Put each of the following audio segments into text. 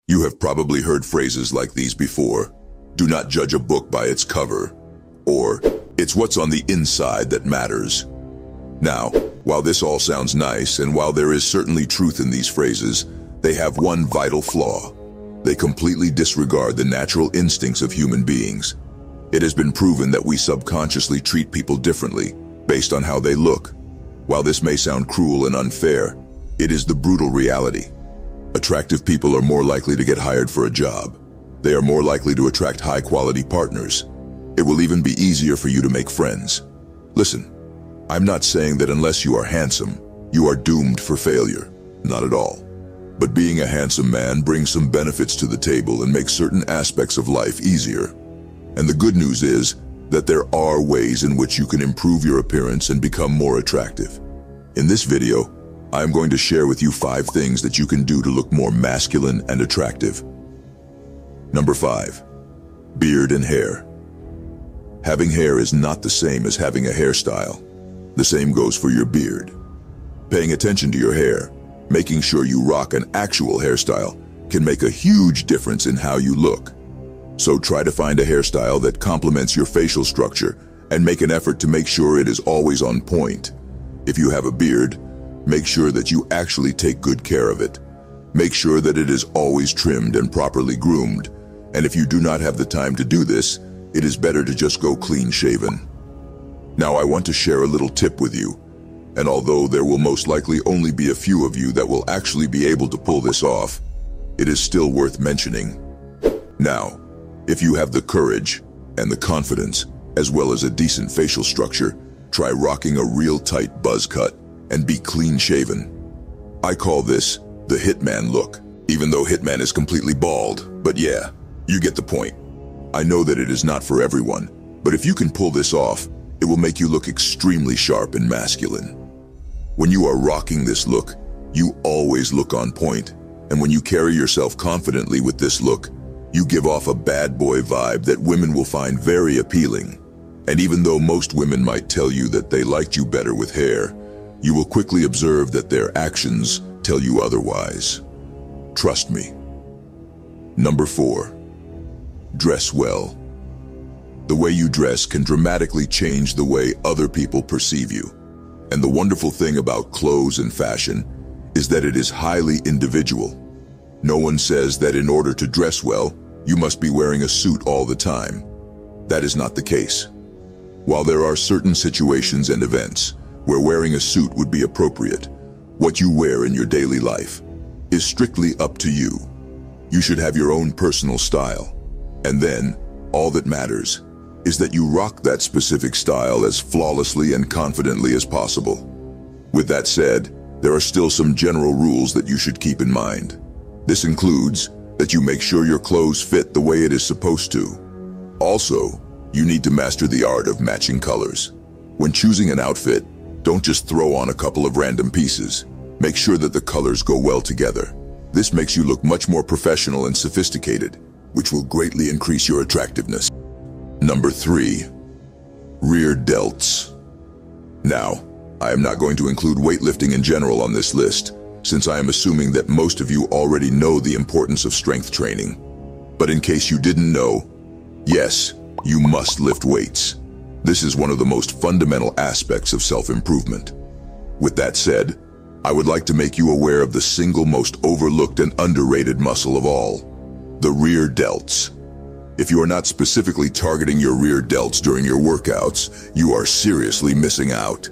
You have probably heard phrases like these before. Do not judge a book by its cover. Or, it's what's on the inside that matters. Now, while this all sounds nice, and while there is certainly truth in these phrases, they have one vital flaw. They completely disregard the natural instincts of human beings. It has been proven that we subconsciously treat people differently, based on how they look. While this may sound cruel and unfair, it is the brutal reality. Attractive people are more likely to get hired for a job. They are more likely to attract high-quality partners. It will even be easier for you to make friends. Listen, I'm not saying that unless you are handsome, you are doomed for failure. Not at all. But being a handsome man brings some benefits to the table and makes certain aspects of life easier. And the good news is that there are ways in which you can improve your appearance and become more attractive. In this video, I am going to share with you 5 things that you can do to look more masculine and attractive. Number 5. Beard and hair. Having hair is not the same as having a hairstyle. The same goes for your beard. Paying attention to your hair, making sure you rock an actual hairstyle, can make a huge difference in how you look. So try to find a hairstyle that complements your facial structure and make an effort to make sure it is always on point. If you have a beard, make sure that you actually take good care of it. Make sure that it is always trimmed and properly groomed. And if you do not have the time to do this, it is better to just go clean shaven. Now I want to share a little tip with you. And although there will most likely only be a few of you that will actually be able to pull this off, it is still worth mentioning. Now, if you have the courage and the confidence, as well as a decent facial structure, try rocking a real tight buzz cut and be clean shaven. I call this the Hitman Look, even though Hitman is completely bald, but yeah, you get the point. I know that it is not for everyone, but if you can pull this off, it will make you look extremely sharp and masculine. When you are rocking this look, you always look on point, and when you carry yourself confidently with this look, you give off a bad boy vibe that women will find very appealing. And even though most women might tell you that they liked you better with hair, you will quickly observe that their actions tell you otherwise. Trust me. Number 4. Dress well. The way you dress can dramatically change the way other people perceive you. And the wonderful thing about clothes and fashion is that it is highly individual. No one says that in order to dress well, you must be wearing a suit all the time. That is not the case. While there are certain situations and events where wearing a suit would be appropriate, what you wear in your daily life is strictly up to you. You should have your own personal style. And then, all that matters is that you rock that specific style as flawlessly and confidently as possible. With that said, there are still some general rules that you should keep in mind. This includes that you make sure your clothes fit the way it is supposed to. Also, you need to master the art of matching colors. When choosing an outfit, don't just throw on a couple of random pieces. Make sure that the colors go well together. This makes you look much more professional and sophisticated, which will greatly increase your attractiveness. Number 3. Rear delts. Now, I am not going to include weightlifting in general on this list, since I am assuming that most of you already know the importance of strength training. But in case you didn't know, yes, you must lift weights. This is one of the most fundamental aspects of self-improvement. With that said, I would like to make you aware of the single most overlooked and underrated muscle of all, the rear delts. If you are not specifically targeting your rear delts during your workouts, you are seriously missing out.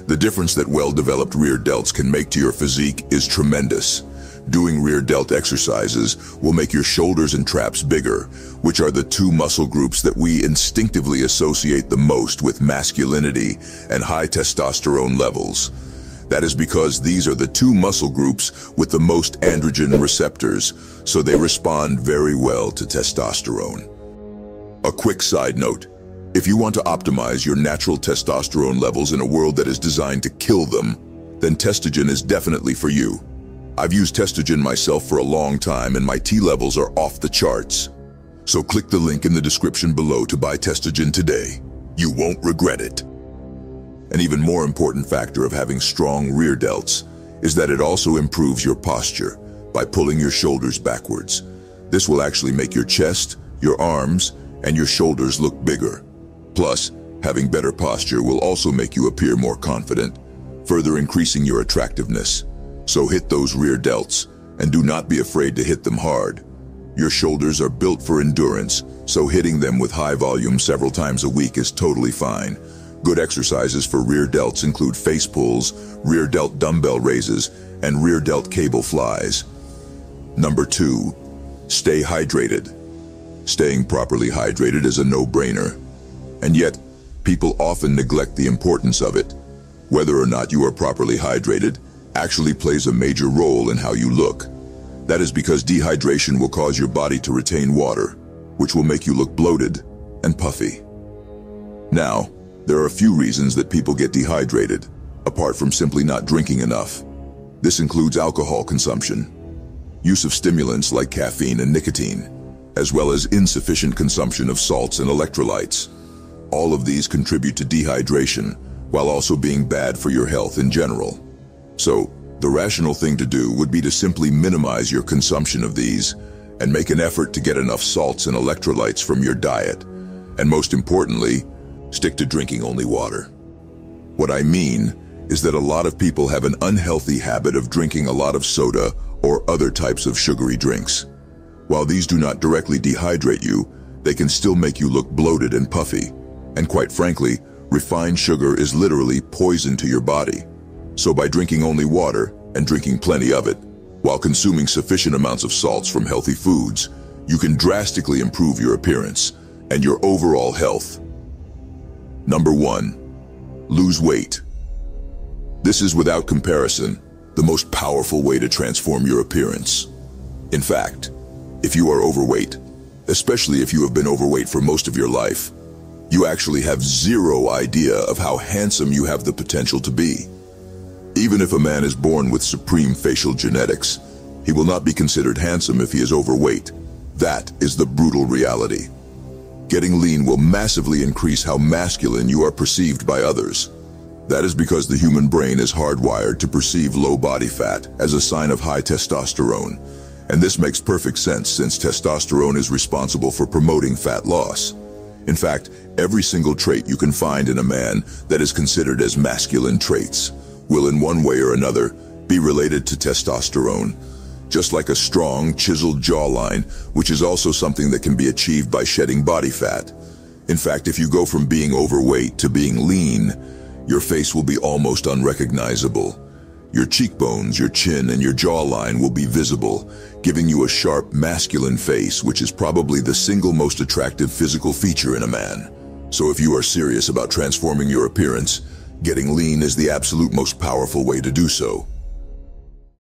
The difference that well-developed rear delts can make to your physique is tremendous. Doing rear delt exercises will make your shoulders and traps bigger, which are the 2 muscle groups that we instinctively associate the most with masculinity and high testosterone levels. That is because these are the 2 muscle groups with the most androgen receptors, so they respond very well to testosterone. A quick side note, if you want to optimize your natural testosterone levels in a world that is designed to kill them, then Testogen is definitely for you. I've used Testogen myself for a long time and my T levels are off the charts. So click the link in the description below to buy Testogen today. You won't regret it. An even more important factor of having strong rear delts is that it also improves your posture by pulling your shoulders backwards. This will actually make your chest, your arms, and your shoulders look bigger. Plus, having better posture will also make you appear more confident, further increasing your attractiveness. So hit those rear delts, and do not be afraid to hit them hard. Your shoulders are built for endurance, so hitting them with high volume several times a week is totally fine. Good exercises for rear delts include face pulls, rear delt dumbbell raises, and rear delt cable flies. Number 2, stay hydrated. Staying properly hydrated is a no-brainer. And yet, people often neglect the importance of it. Whether or not you are properly hydrated actually plays a major role in how you look. That is because dehydration will cause your body to retain water, which will make you look bloated and puffy. Now, there are a few reasons that people get dehydrated, apart from simply not drinking enough. This includes alcohol consumption, use of stimulants like caffeine and nicotine, as well as insufficient consumption of salts and electrolytes. All of these contribute to dehydration, while also being bad for your health in general. So, the rational thing to do would be to simply minimize your consumption of these and make an effort to get enough salts and electrolytes from your diet. And most importantly, stick to drinking only water. What I mean is that a lot of people have an unhealthy habit of drinking a lot of soda or other types of sugary drinks. While these do not directly dehydrate you, they can still make you look bloated and puffy. And quite frankly, refined sugar is literally poison to your body. So by drinking only water and drinking plenty of it, while consuming sufficient amounts of salts from healthy foods, you can drastically improve your appearance and your overall health. Number 1, lose weight. This is without comparison the most powerful way to transform your appearance. In fact, if you are overweight, especially if you have been overweight for most of your life, you actually have zero idea of how handsome you have the potential to be. Even if a man is born with supreme facial genetics, he will not be considered handsome if he is overweight. That is the brutal reality. Getting lean will massively increase how masculine you are perceived by others. That is because the human brain is hardwired to perceive low body fat as a sign of high testosterone. And this makes perfect sense since testosterone is responsible for promoting fat loss. In fact, every single trait you can find in a man that is considered as masculine traits will in one way or another be related to testosterone. Just like a strong, chiseled jawline, which is also something that can be achieved by shedding body fat. In fact, if you go from being overweight to being lean, your face will be almost unrecognizable. Your cheekbones, your chin, and your jawline will be visible, giving you a sharp, masculine face, which is probably the single most attractive physical feature in a man. So if you are serious about transforming your appearance, getting lean is the absolute most powerful way to do so.